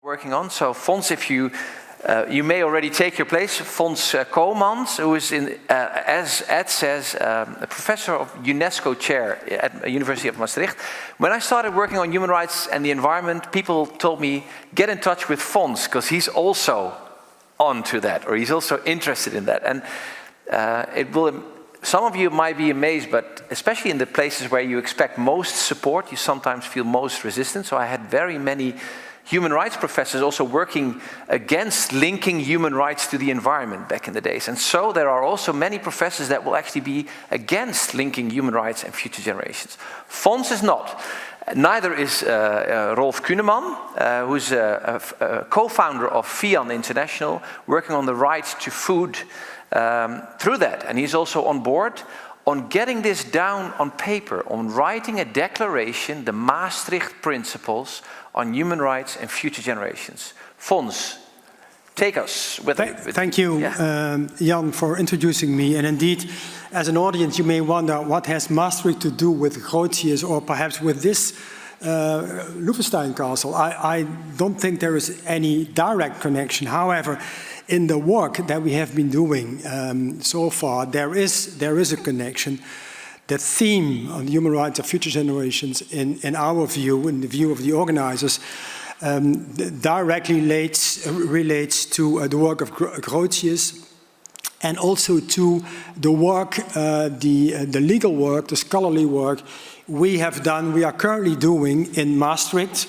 Working on. So Fons, if you may already take your place. Fons Coomans, who is, as Ed says, a professor of UNESCO chair at the University of Maastricht. When I started working on human rights and the environment, people told me, get in touch with Fons, because he's also on to that, or he's also interested in that. And some of you might be amazed, but especially in the places where you expect most support, you sometimes feel most resistant. So I had very many human rights professors also working against linking human rights to the environment back in the days. And so there are also many professors that will actually be against linking human rights and future generations. Fons is not. Neither is Rolf Künnemann, who's a co-founder of FIAN International, working on the right to food through that. And he's also on board on getting this down on paper, on writing a declaration, the Maastricht principles on human rights and future generations. Fons, take us with it. Thank you, Jan, for introducing me. And indeed, as an audience, you may wonder, what has Maastricht to do with Grotius, or perhaps with this Loevestein Castle? I don't think there is any direct connection. However, in the work that we have been doing so far, there is a connection. The theme on human rights of future generations, in our view, in the view of the organizers, directly relates to the work of Grotius, and also to the work, the legal work, the scholarly work we have done, we are currently doing in Maastricht,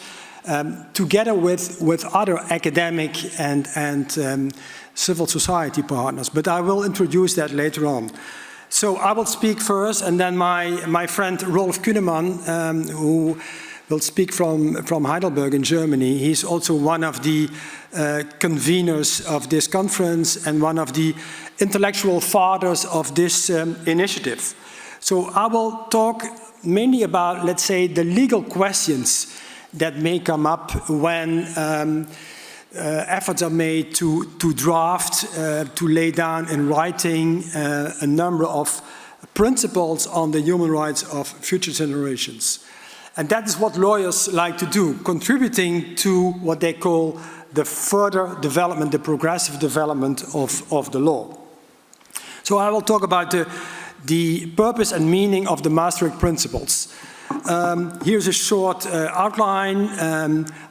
together with other academic and civil society partners. But I will introduce that later on. So I will speak first, and then my friend Rolf Künnemann, who will speak from Heidelberg in Germany. He's also one of the conveners of this conference and one of the intellectual fathers of this initiative. So I will talk mainly about, let's say, the legal questions that may come up when efforts are made to draft, to lay down in writing a number of principles on the human rights of future generations. And that is what lawyers like to do, contributing to what they call the further development, the progressive development of the law. So I will talk about the purpose and meaning of the Maastricht principles. Here's a short outline.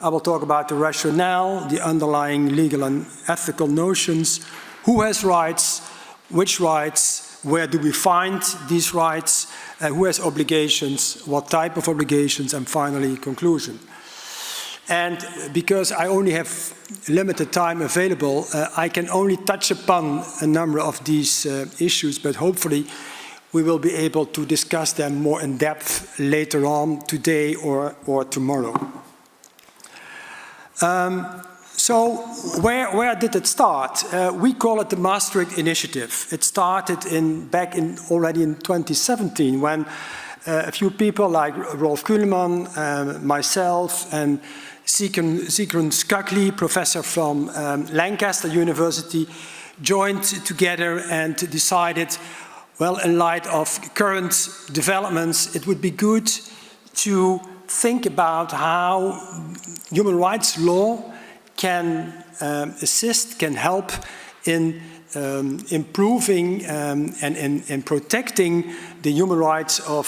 I will talk about the rationale, the underlying legal and ethical notions, who has rights, which rights, where do we find these rights, who has obligations, what type of obligations, and finally conclusion. And because I only have limited time available, I can only touch upon a number of these issues, but hopefully we will be able to discuss them more in depth later on, today or tomorrow. So where did it start? We call it the Maastricht Initiative. It started already in 2017, when a few people like Rolf Künnemann, myself, and Sigrun Skakli, professor from Lancaster University, joined together and decided, well, in light of current developments, it would be good to think about how human rights law can assist, can help in improving and in protecting the human rights of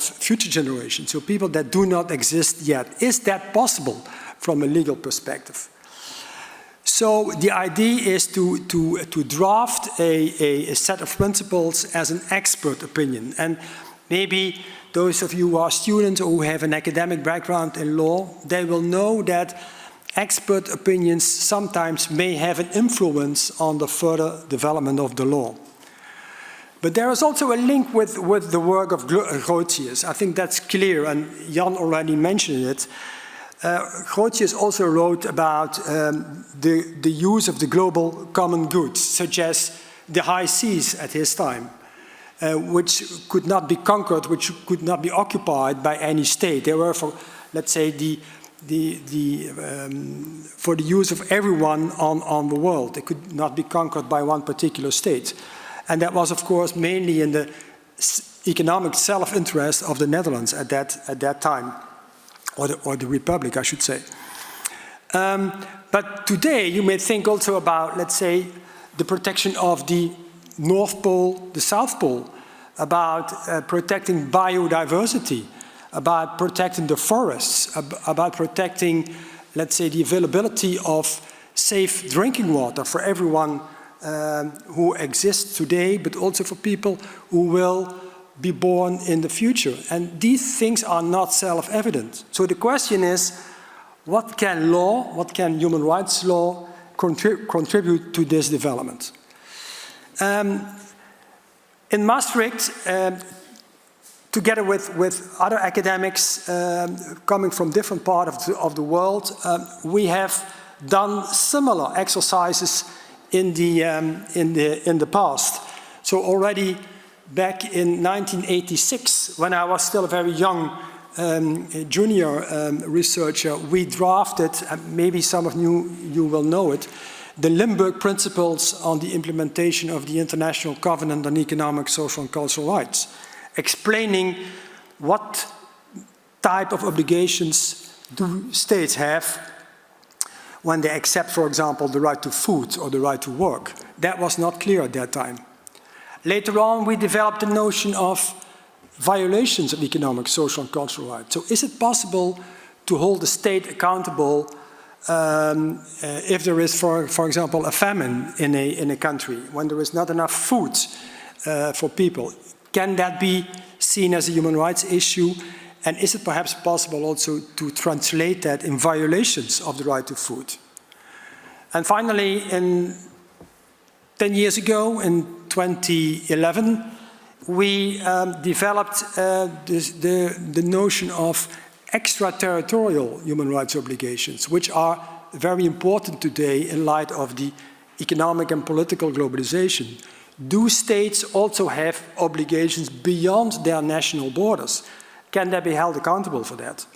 future generations, so people that do not exist yet. Is that possible from a legal perspective? So the idea is to draft a set of principles as an expert opinion. And maybe those of you who are students or who have an academic background in law, they will know that expert opinions sometimes may have an influence on the further development of the law. But there is also a link with the work of Grotius. I think that's clear, and Jan already mentioned it. Grotius also wrote about the use of the global common goods, such as the high seas at his time, which could not be conquered, which could not be occupied by any state. They were, for, let's say, for the use of everyone on the world. They could not be conquered by one particular state. And that was, of course, mainly in the economic self-interest of the Netherlands at that time. Or the Republic, I should say. But today you may think also about, let's say, the protection of the North Pole, the South Pole, about protecting biodiversity, about protecting the forests, about protecting, let's say, the availability of safe drinking water for everyone who exists today, but also for people who will be born in the future. And these things are not self-evident. So the question is, what can law, what can human rights law contribute to this development? In Maastricht, together with other academics coming from different parts of the world, we have done similar exercises in the past. So already back in 1986, when I was still a very young junior researcher, we drafted, maybe some of you will know it, the Limburg Principles on the Implementation of the International Covenant on Economic, Social and Cultural Rights, explaining what type of obligations do states have when they accept, for example, the right to food or the right to work. That was not clear at that time. Later on, we developed the notion of violations of economic, social and cultural rights. So is it possible to hold the state accountable if there is, for example, a famine in a country, when there is not enough food for people? Can that be seen as a human rights issue? And is it perhaps possible also to translate that in violations of the right to food? And finally, 10 years ago, in 2011, we developed the notion of extraterritorial human rights obligations, which are very important today in light of the economic and political globalization. Do states also have obligations beyond their national borders? Can they be held accountable for that?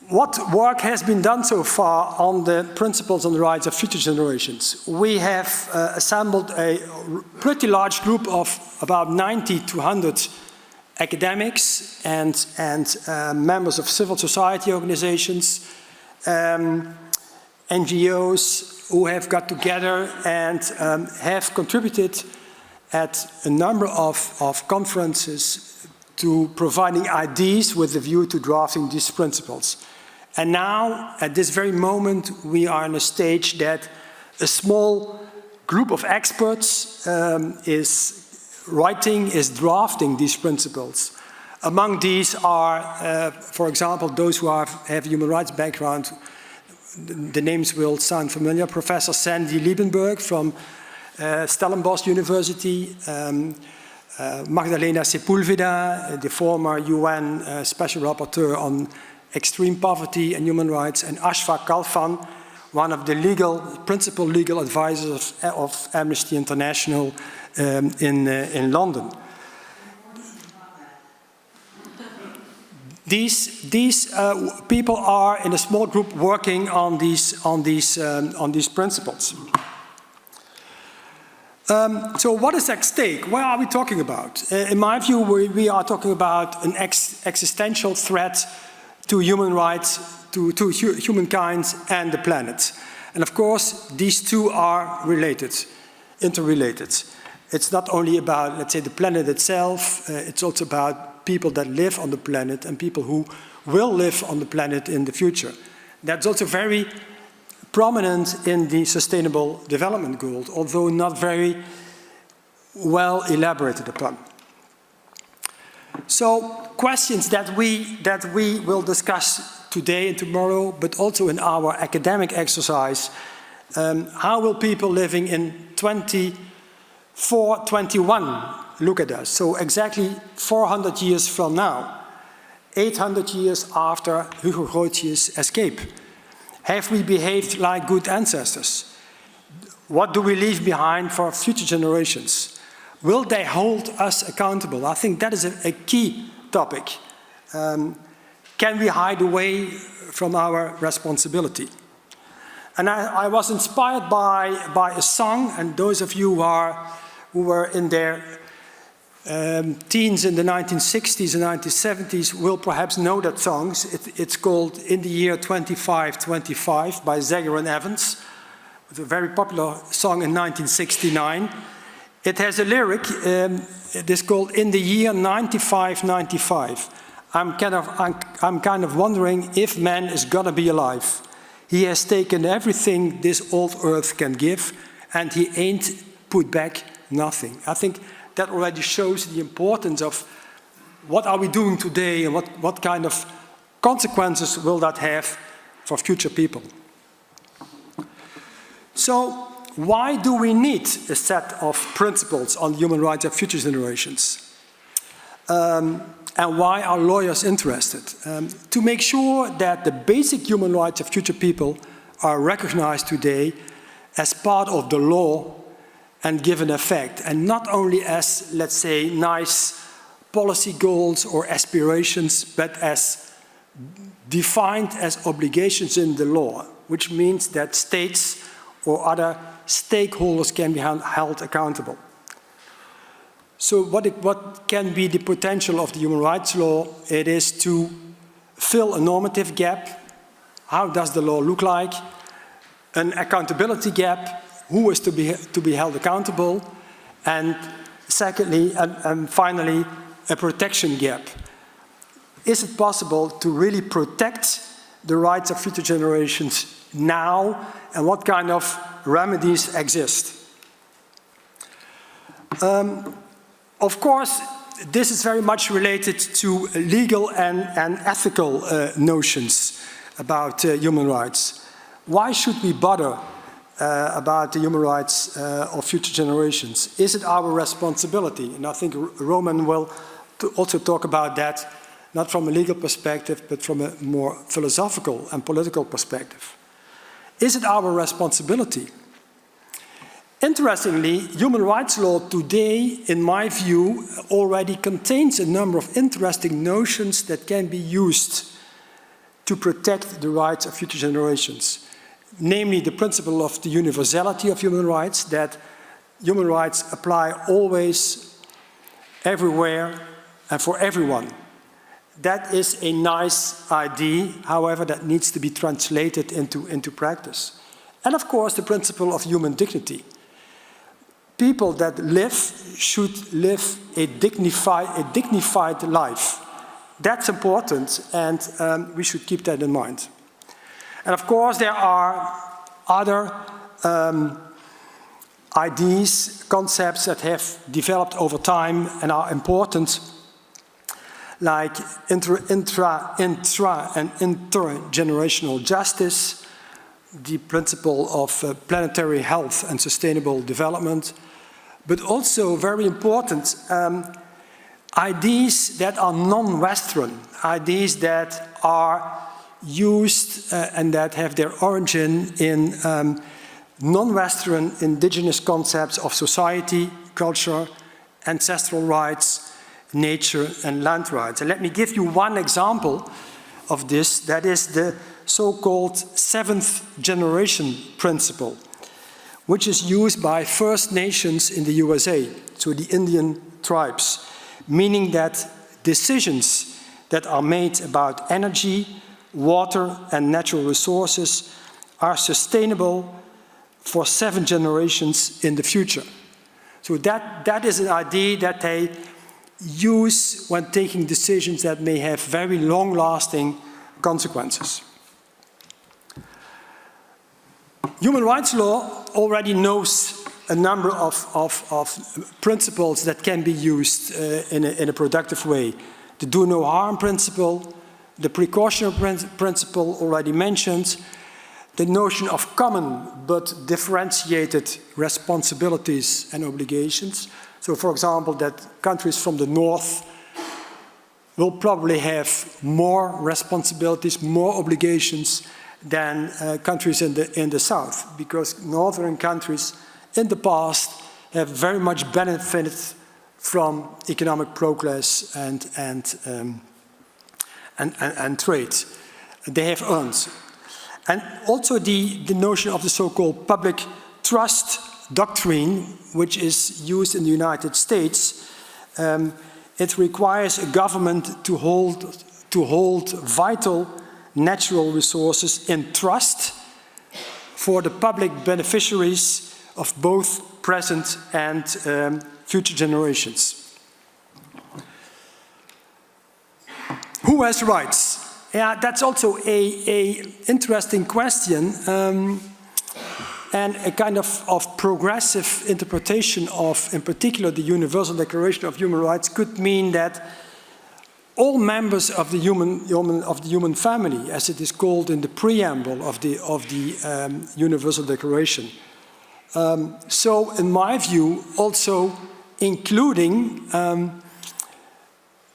What work has been done so far on the principles on the rights of future generations? We have assembled a pretty large group of about 90 to 100 academics and members of civil society organizations, NGOs, who have got together and have contributed at a number of conferences to providing ideas with a view to drafting these principles. And now, at this very moment, we are in a stage that a small group of experts is drafting these principles. Among these are, for example, those who have human rights background. The names will sound familiar. Professor Sandy Liebenberg from Stellenbosch University, Magdalena Sepulveda, the former UN Special Rapporteur on Extreme Poverty and Human Rights, and Ashfaq Kalfan, one of the principal legal advisors of Amnesty International in London. These people are in a small group working on these principles. So what is at stake? What are we talking about? In my view, we are talking about an existential threat to human rights, to humankind and the planet. And of course, these two are interrelated. It's not only about, let's say, the planet itself, it's also about people that live on the planet and people who will live on the planet in the future. That's also very prominent in the Sustainable Development Goals, although not very well elaborated upon. So questions that we will discuss today and tomorrow, but also in our academic exercise. How will people living in 2421 look at us? So exactly 400 years from now, 800 years after Hugo Grotius' escape. Have we behaved like good ancestors? What do we leave behind for future generations? Will they hold us accountable? I think that is a key topic. Can we hide away from our responsibility? And I was inspired by a song, and those of you who were in there Teens in the 1960s and 1970s will perhaps know that song. It's called In the Year 2525 by Zager and Evans. It's a very popular song in 1969. It has a lyric, it is called In the Year 9595. I'm kind of wondering if man is gonna be alive. He has taken everything this old earth can give, and he ain't put back nothing. I think that already shows the importance of what are we doing today and what kind of consequences will that have for future people. So why do we need a set of principles on human rights of future generations? And why are lawyers interested? To make sure that the basic human rights of future people are recognized today as part of the law and given effect, and not only as, let's say, nice policy goals or aspirations, but as defined as obligations in the law, which means that states or other stakeholders can be held accountable. So what can be the potential of the human rights law? It is to fill a normative gap. How does the law look like? An accountability gap. Who is to be held accountable? And secondly, and finally, a protection gap. Is it possible to really protect the rights of future generations now, and what kind of remedies exist? Of course, this is very much related to legal and ethical notions about human rights. Why should we bother about the human rights of future generations? Is it our responsibility? And I think Roman will also talk about that, not from a legal perspective, but from a more philosophical and political perspective. Is it our responsibility? Interestingly, human rights law today, in my view, already contains a number of interesting notions that can be used to protect the rights of future generations. Namely, the principle of the universality of human rights, that human rights apply always, everywhere, and for everyone. That is a nice idea, however, that needs to be translated into practice. And of course, the principle of human dignity. People that live should live a dignified life. That's important, and we should keep that in mind. And of course, there are other ideas, concepts that have developed over time and are important, like intra and intergenerational justice, the principle of planetary health and sustainable development, but also very important ideas that are non-Western, ideas that are used and that have their origin in non-Western indigenous concepts of society, culture, ancestral rights, nature and land rights. And let me give you one example of this, that is the so-called seventh generation principle, which is used by First Nations in the USA, so the Indian tribes, meaning that decisions that are made about energy, water and natural resources are sustainable for 7 generations in the future. So that is an idea that they use when taking decisions that may have very long-lasting consequences. Human rights law already knows a number of principles that can be used in a productive way. The do no harm principle, the precautionary principle already mentioned, the notion of common but differentiated responsibilities and obligations. So, for example, that countries from the north will probably have more responsibilities, more obligations than countries in the south, because northern countries in the past have very much benefited from economic progress and trade. They have earned. And also the notion of the so-called public trust doctrine, which is used in the United States, It requires a government to hold vital natural resources in trust for the public beneficiaries of both present and future generations. Who has rights? Yeah, that's also a interesting question, and a kind of progressive interpretation of, in particular, the Universal Declaration of Human Rights could mean that all members of the human family, as it is called in the preamble of the Universal Declaration. So, in my view, also including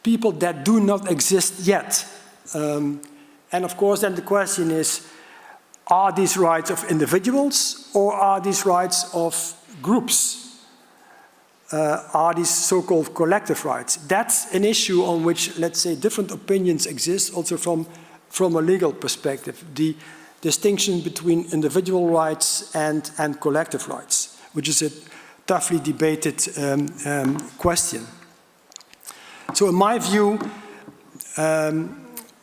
people that do not exist yet. And of course, then the question is, are these rights of individuals or are these rights of groups? Are these so-called collective rights? That's an issue on which, let's say, different opinions exist, also from a legal perspective. The distinction between individual rights and collective rights, which is a toughly debated question. So in my view,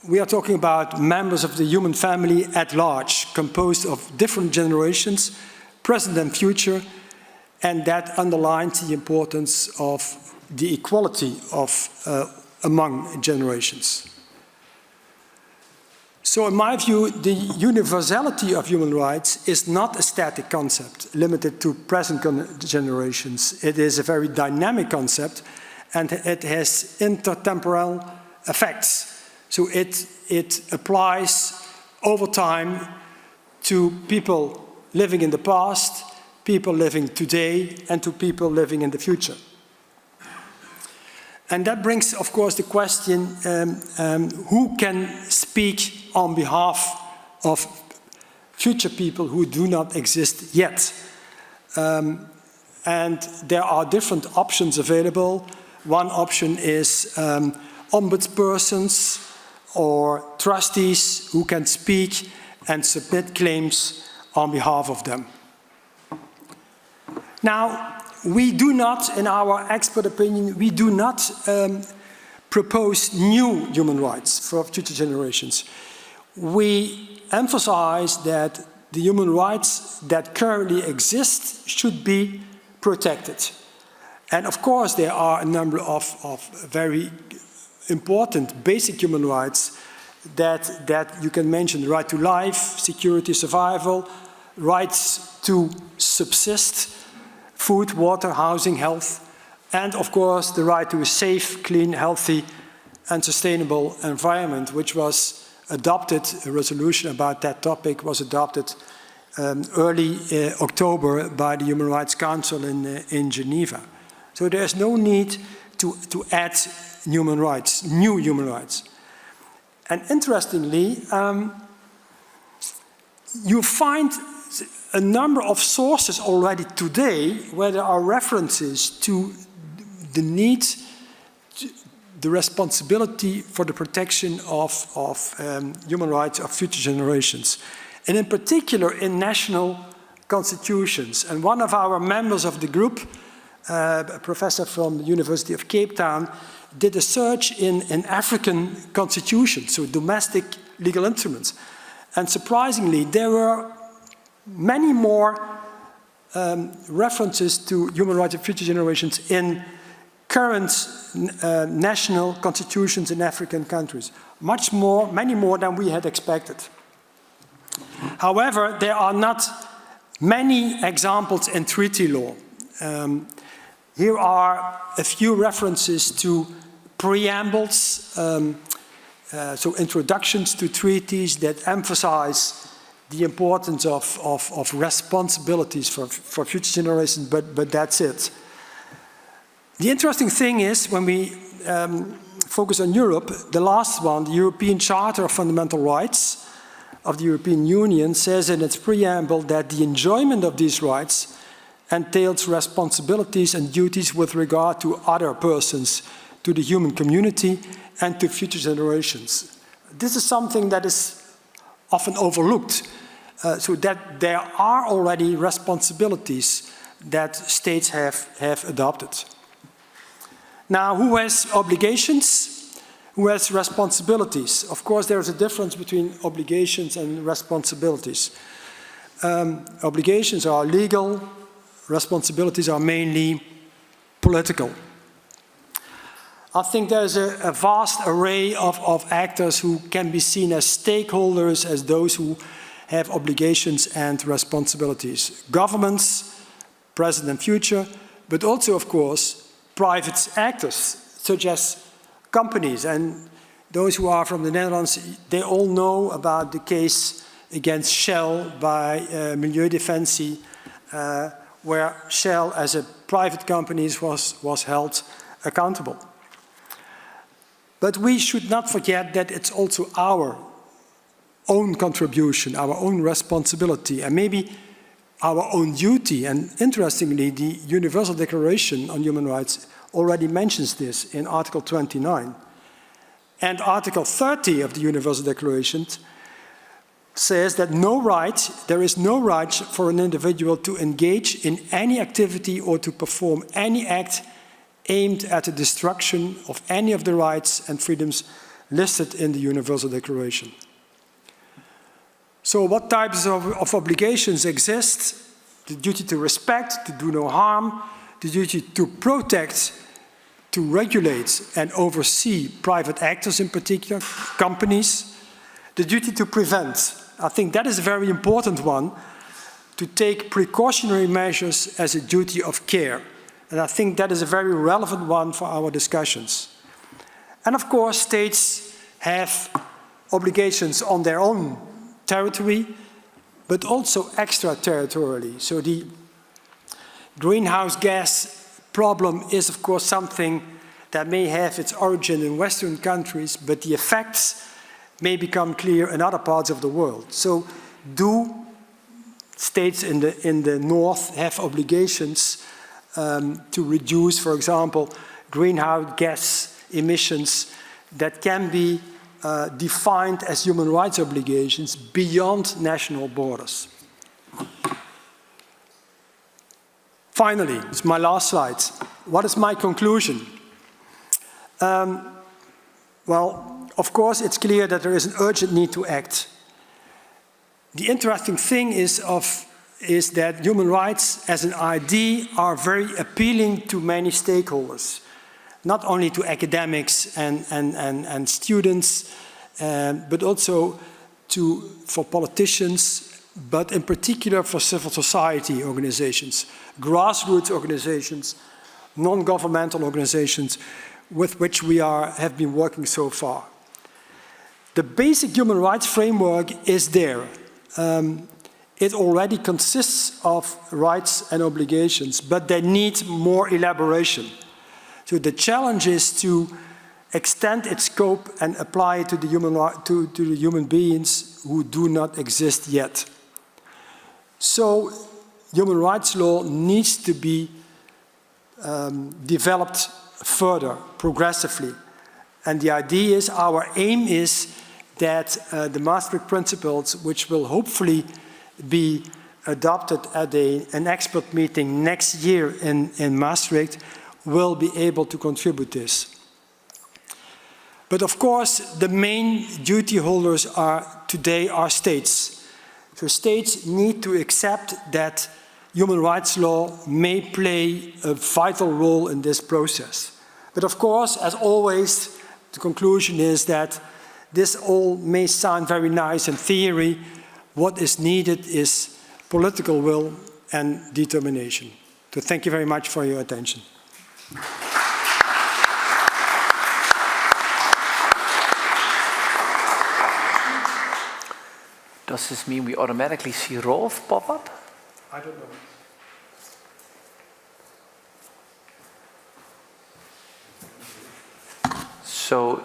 we are talking about members of the human family at large, composed of different generations, present and future, and that underlines the importance of the equality among generations. So in my view, the universality of human rights is not a static concept limited to present generations. It is a very dynamic concept, and it has intertemporal effects. So it applies over time to people living in the past, people living today, and to people living in the future. And that brings, of course, the question, who can speak on behalf of future people who do not exist yet? And there are different options available. One option is ombudspersons or trustees who can speak and submit claims on behalf of them. Now, we do not, in our expert opinion, we do not propose new human rights for future generations. We emphasize that the human rights that currently exist should be protected. And of course, there are a number of very important basic human rights that you can mention: the right to life, security, survival, rights to subsist, food, water, housing, health, and of course the right to a safe, clean, healthy and sustainable environment, which was adopted, a resolution about that topic was adopted early October by the Human Rights Council in Geneva. So there is no need to add new human rights. And interestingly, you find a number of sources already today where there are references to the need, the responsibility for the protection of human rights of future generations, and in particular in national constitutions. And one of our members of the group, a professor from the University of Cape Town, did a search in African constitutions, so domestic legal instruments. And surprisingly, there were many more references to human rights of future generations in current national constitutions in African countries. Many more than we had expected. However, there are not many examples in treaty law. Here are a few references to preambles, so introductions to treaties that emphasize the importance of responsibilities for future generations, but that's it. The interesting thing is, when we focus on Europe, the last one, the European Charter of Fundamental Rights of the European Union, says in its preamble that the enjoyment of these rights entails responsibilities and duties with regard to other persons, to the human community, and to future generations. This is something that is often overlooked, so that there are already responsibilities that states have adopted. Now, who has obligations? Who has responsibilities? Of course, there is a difference between obligations and responsibilities. Obligations are legal, responsibilities are mainly political. I think there's a vast array of actors who can be seen as stakeholders, as those who have obligations and responsibilities. Governments, present and future, but also, of course, private actors, such as companies. And those who are from the Netherlands, they all know about the case against Shell by Milieudefensie, where Shell, as a private company, was held accountable. But we should not forget that it's also our own contribution, our own responsibility, and maybe our own duty. And interestingly, the Universal Declaration on Human Rights already mentions this in Article 29. And Article 30 of the Universal Declaration says that there is no right for an individual to engage in any activity or to perform any act aimed at the destruction of any of the rights and freedoms listed in the Universal Declaration. So what types of obligations exist? The duty to respect, to do no harm, the duty to protect, to regulate and oversee private actors in particular, companies, the duty to prevent. I think that is a very important one, to take precautionary measures as a duty of care. And I think that is a very relevant one for our discussions. And of course, states have obligations on their own territory, but also extraterritorially. So the greenhouse gas problem is, of course, something that may have its origin in Western countries, but the effects may become clear in other parts of the world. So do states in the north have obligations to reduce, for example, greenhouse gas emissions that can be defined as human rights obligations beyond national borders? Finally, it's my last slide. What is my conclusion? Well, of course, it's clear that there is an urgent need to act. The interesting thing is that human rights as an idea are very appealing to many stakeholders, not only to academics and students, but also for politicians, but in particular for civil society organizations, grassroots organizations, non-governmental organizations with which we have been working so far. The basic human rights framework is there. It already consists of rights and obligations, but they need more elaboration. So the challenge is to extend its scope and apply it to the human beings who do not exist yet. So human rights law needs to be developed further, progressively. And the idea is, our aim is that the Maastricht principles, which will hopefully be adopted at an expert meeting next year in Maastricht, will be able to contribute this. But of course, the main duty holders today are states. So states need to accept that human rights law may play a vital role in this process. But of course, as always, the conclusion is that this all may sound very nice in theory. What is needed is political will and determination. So thank you very much for your attention. Does this mean we automatically see Rolf pop up? I don't know. So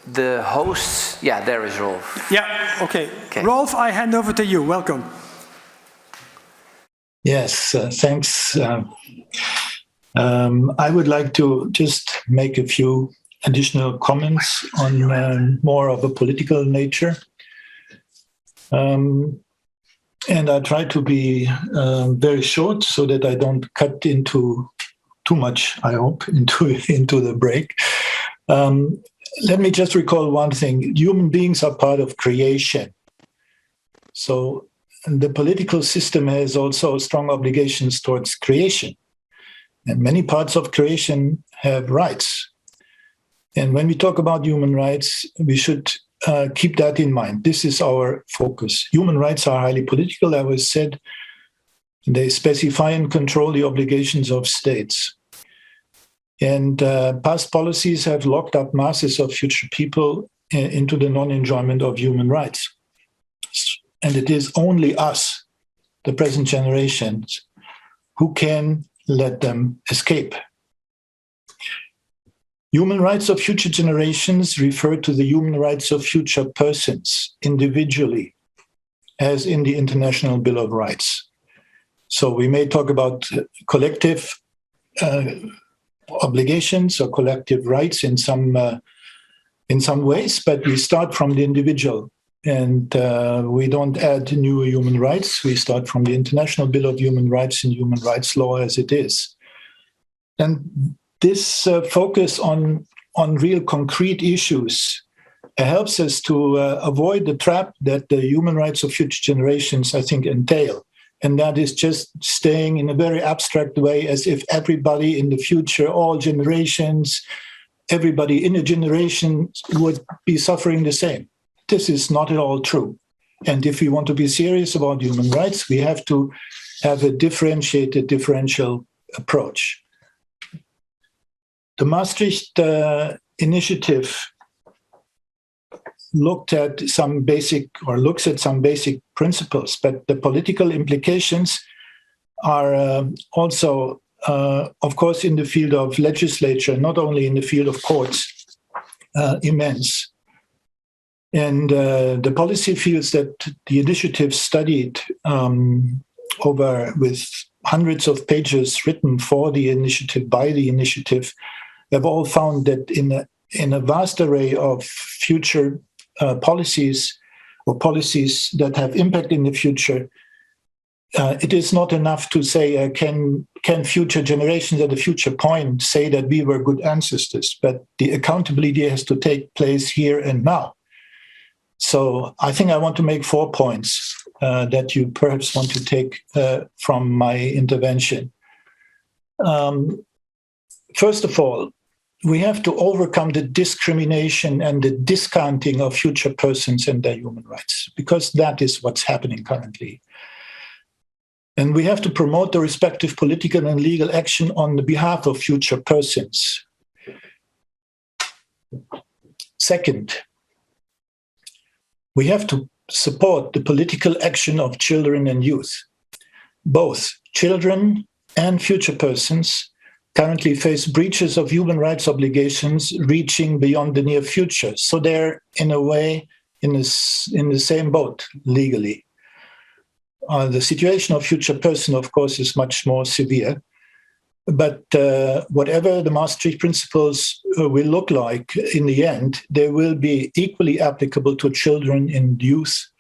the hosts, yeah, there is Rolf. Yeah, okay. Rolf, I hand over to you. Welcome. Yes, thanks. I would like to just make a few additional comments on more of a political nature. And I try to be very short so that I don't cut into too much, I hope, into the break. Let me just recall one thing. Human beings are part of creation. So the political system has also strong obligations towards creation. And many parts of creation have rights. And when we talk about human rights, we should keep that in mind. This is our focus. Human rights are highly political, as was said. They specify and control the obligations of states. And past policies have locked up masses of future people into the non-enjoyment of human rights. And it is only us, the present generations, who can let them escape. Human rights of future generations refer to the human rights of future persons individually, as in the International Bill of Rights. So we may talk about collective obligations or collective rights in some ways, but we start from the individual. And we don't add new human rights. We start from the International Bill of Human Rights and human rights law as it is. And this focus on real concrete issues helps us to avoid the trap that the human rights of future generations, I think, entail. And that is just staying in a very abstract way, as if everybody in the future, all generations, everybody in a generation would be suffering the same. This is not at all true. And if we want to be serious about human rights, we have to have a differential approach. The Maastricht initiative looks at some basic principles, but the political implications are also, of course, in the field of legislature, not only in the field of courts, immense. And the policy fields that the initiative studied with hundreds of pages written for the initiative, by the initiative, have all found that in a vast array of future policies or policies that have impact in the future, it is not enough to say, can future generations at a future point say that we were good ancestors, but the accountability has to take place here and now. So I think I want to make 4 points that you perhaps want to take from my intervention. First of all, we have to overcome the discrimination and the discounting of future persons and their human rights, because that is what's happening currently. And we have to promote the respective political and legal action on the behalf of future persons. Second, we have to support the political action of children and youth. Both children and future persons currently face breaches of human rights obligations reaching beyond the near future. So they're, in a way, in the same boat legally. The situation of future person, of course, is much more severe. But whatever the Maastricht principles will look like in the end, they will be equally applicable to children and youth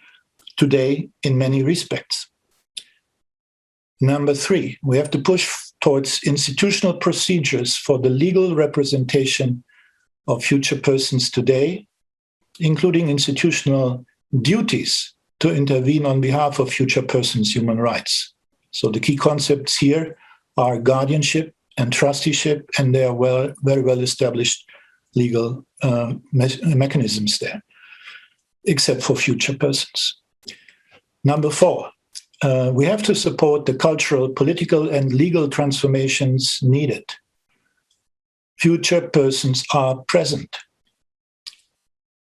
today in many respects. Number 3, we have to push towards institutional procedures for the legal representation of future persons today, including institutional duties to intervene on behalf of future persons' human rights. So the key concepts here are guardianship and trusteeship, and they are very well established legal mechanisms there, except for future persons. Number 4, we have to support the cultural, political, and legal transformations needed. Future persons are present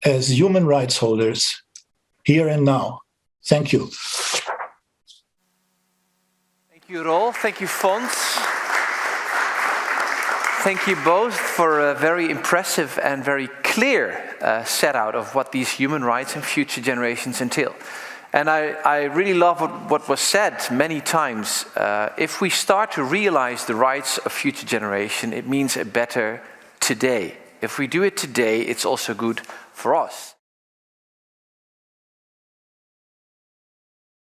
as human rights holders here and now. Thank you. Thank you, Rolf. Thank you, Fons. Thank you both for a very impressive and very clear set out of what these human rights and future generations entail. And I really love what was said many times. If we start to realize the rights of future generation, it means a better today. If we do it today, it's also good for us.